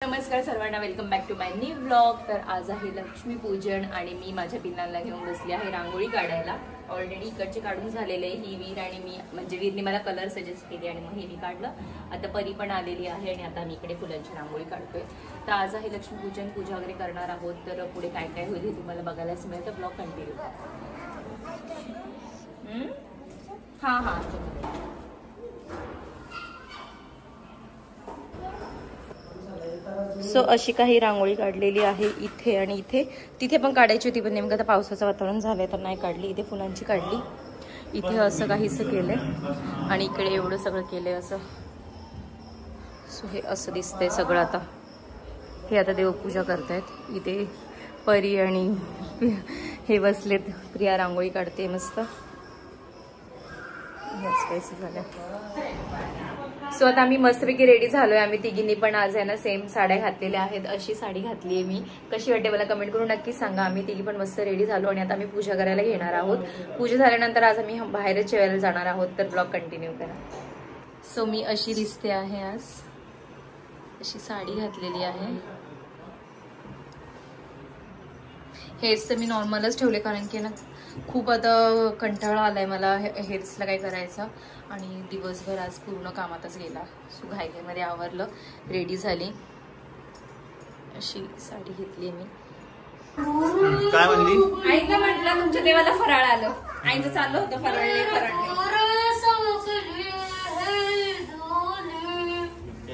नमस्कार सर्वांना, welcome back to my new vlog. तर आज आहे लक्ष्मीपूजन आणि मी माझ्या पिल्लांना घेऊन बसली आहे रांगोळी काढायला। ऑलरेडी इकडचे काढून झालेले आहे, ही वीर आणि मी, म्हणजे वीरने मला कलर सजेस्ट केले आणि मग हे मी काढलं। आता परी पण आलेली आहे आणि आता मी इकडे फुलांची रांगोळी काढतोय। तर आज आहे लक्ष्मीपूजन, पूजा वगैरे करणार आहोत। तर पुढे काय काय होईल हे तुम्हाला बघायलाच मिळेल, तर ब्लॉग कंटिन्यू करा। हां हां सो अशी काही रांगोळी काढलेली आहे इथे आणि इथे। तिथे पण काढायची होती पण नेमकं आता पावसाचं वातावरण झालंय तर नाही काढली। इथे फुलांची काढली, इथे असं काहीसं केलंय आणि इकडे एवढं सगळं केलंय असं। सो हे असं दिसतंय सगळं। आता हे आता देवपूजा करतायत। इथे परी आणि हे बसलेत, प्रिया रांगोळी काढते मस्त। झालं। सो आता आम्ही मस्तपैकी रेडी झालोय। आम्ही तिघींनी पण आज आहे ना सेम साड्या घातलेल्या आहेत। अशी साडी घातली आहे मी, कशी वाटते मला कमेंट करून नक्की सांगा। आम्ही तिघी पण मस्त रेडी झालो आणि आता आम्ही पूजा करायला घेणार आहोत। पूजा झाल्यानंतर आज आम्ही बाहेरच जेवायला जाणार आहोत, तर ब्लॉग कंटिन्यू करा। सो मी अशी दिसते आहे आज, अशी साडी घातलेली आहे। हेअर्स तर मी नॉर्मलच ठेवले कारण की ना खूप आता कंटाळा आलाय मला हेअर्सला काय करायचा आणि दिवसभर आज पूर्ण कामातच गेला। सो घाईघाईमध्ये आवरलं, रेडी झाली। अशी साडी घेतली मी। काय म्हणली? आईला म्हटलं तुमच्या देवाला फराळ आलं, आईचं चाललं होतं फराळले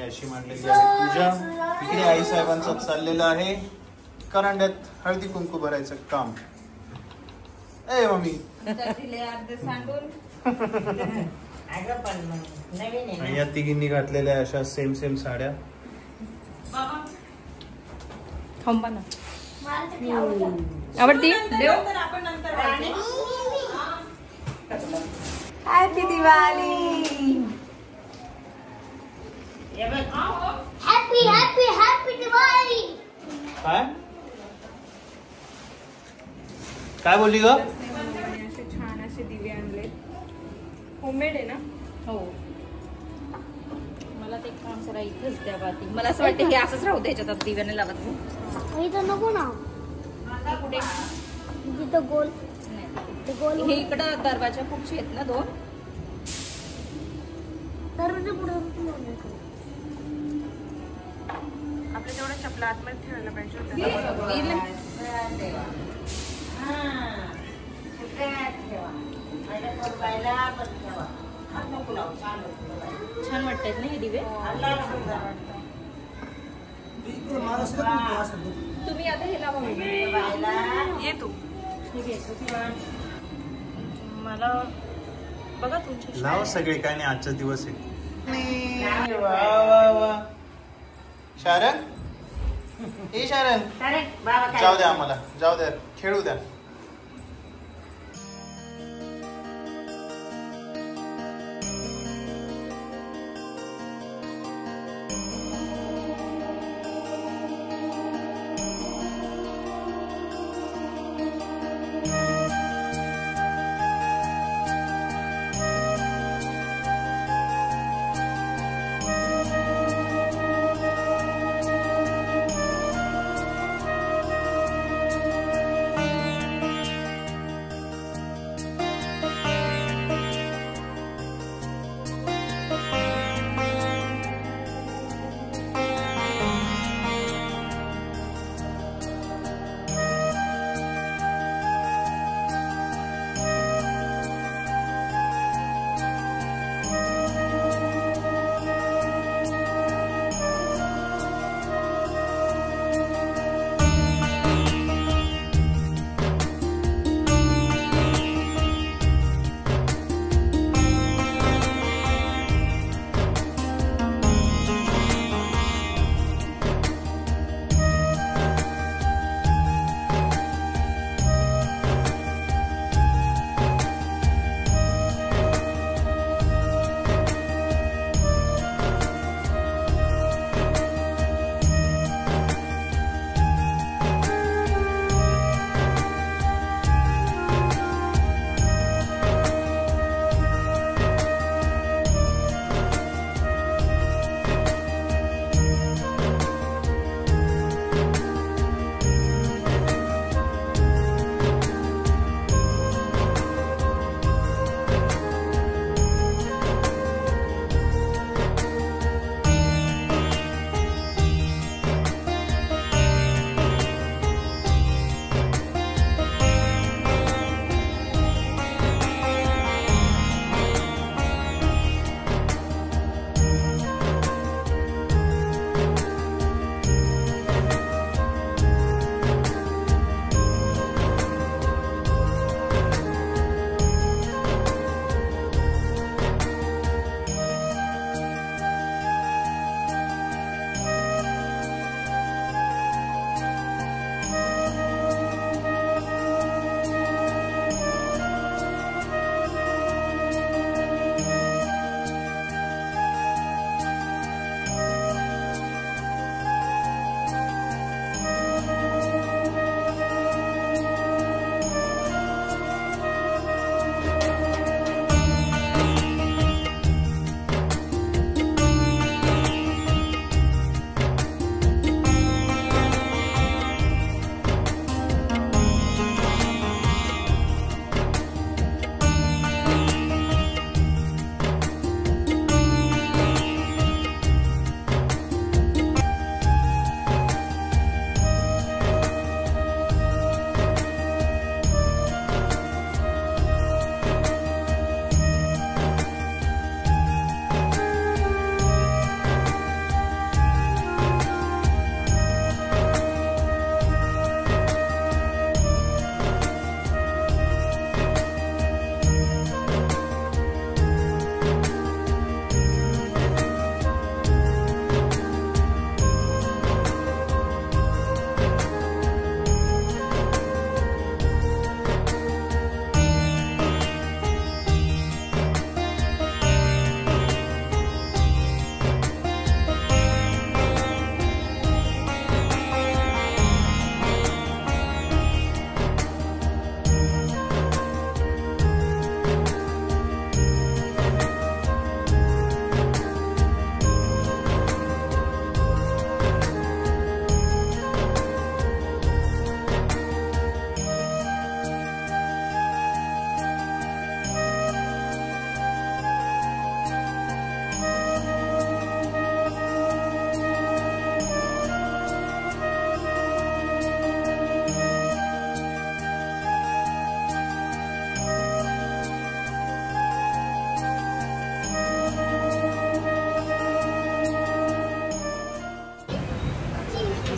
अशी मांडलेली आहे पूजा। इकडे आई साहेबांचं चाललेलं आहे करंड्यात हळदी कुंकू भरायचं काम। ए मम्मी या तिघींनी घातलेल्या अशा सेम सेम साड्या। आवडती? Happy Diwali. Happy happy happy Diwali. काय बोलली ग? छान असे दिवे आणले, होममेड आहे ना? हो। मला ते काम करा इथंच द्या बाती। मला असं वाटतं हे असंच राहू द्यायच्यात, आता दिव्याने लावत इथं नको ना, कुठे जिथं गोल गोल हे इकडं दरवाजा खूपशी आहेत ना, दोन दरवाजा पुढे आपल्या तेवढ्या चपला आतमध्ये ठेवायला पाहिजे होत्या। छान वाटतात ना हे दिवे। तुम्ही आता हे लावा, ये तू मला बघा तुमची लाव सगळे, काय नाही आजचा दिवस आहे। वा वा वा शारण, ए शारण जाऊ द्या आम्हाला, जाऊ द्या, खेळू द्या।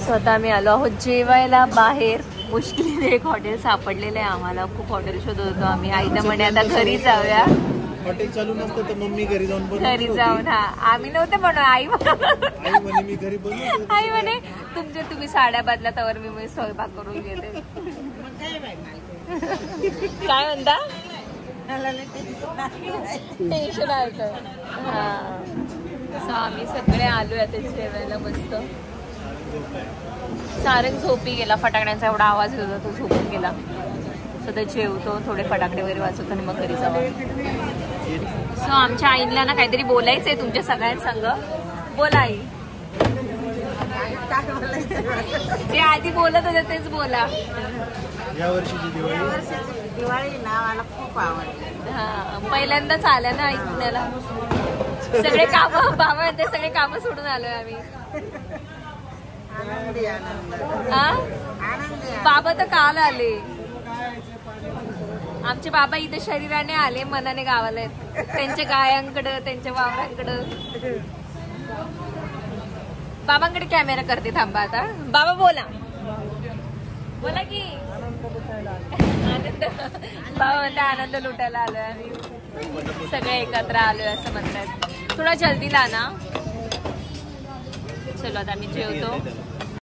सो आता आम्ही आलो आहोत जेवायला बाहेर. मुश्किलीने एक हॉटेल सापडलेलं आहे आम्हाला. खूप हॉटेल शोधत होतो आम्ही. आई तर म्हणे आता घरी जाऊया. हॉटेल चालू नसतं तर मम्मी घरी जाऊन घरी जाऊन. हा आम्ही नव्हते म्हणून आई म्हणे मी घरी बनवतो. आई म्हणे तुम्ही साड्या बदला तर मी स्वयंपाक करून घेते. काय म्हणता टेन्शन आलं. हा सो आम्ही सगळे आलोय आता जेवायला. मस्त सारंग झोपी गेला. फटाकड्यांचा एवढा आवाज येत होता तो झोपून गेला. सध्या जेवतो थोडे फटाकडे वगैरे वाजवतो आणि मग घरी जाऊ. सो आमच्या आईला ना काहीतरी बोलायचंय तुमच्या सगळ्यांसंग. बोला आई. ते आधी बोलत होते तेच बोला. या वर्षीची दिवाळी ना मला खूप आवडते. हा पहिल्यांदाच आल्या ना आई पुण्याला. सगळे काम बाबा ते सगळे काम सोडून आलोय आम्ही. आनंदी आनंद. हा आनंदी. बाबा तर काल आले. आमचे बाबा इथे शरीराने आले मनाने गावाला आहेत. त्यांच्या गायांकडं त्यांच्या वावरांकडं. बाबांकडे कॅमेरा करते थांबा आता. बाबा बोला बोला की. आनंद बाबा म्हणते आनंद लुटायला आलोय आम्ही सगळे एकत्र आलोय असं म्हणतात. थोडा जल्दी ला ना. चलो आता आम्ही जेवतो.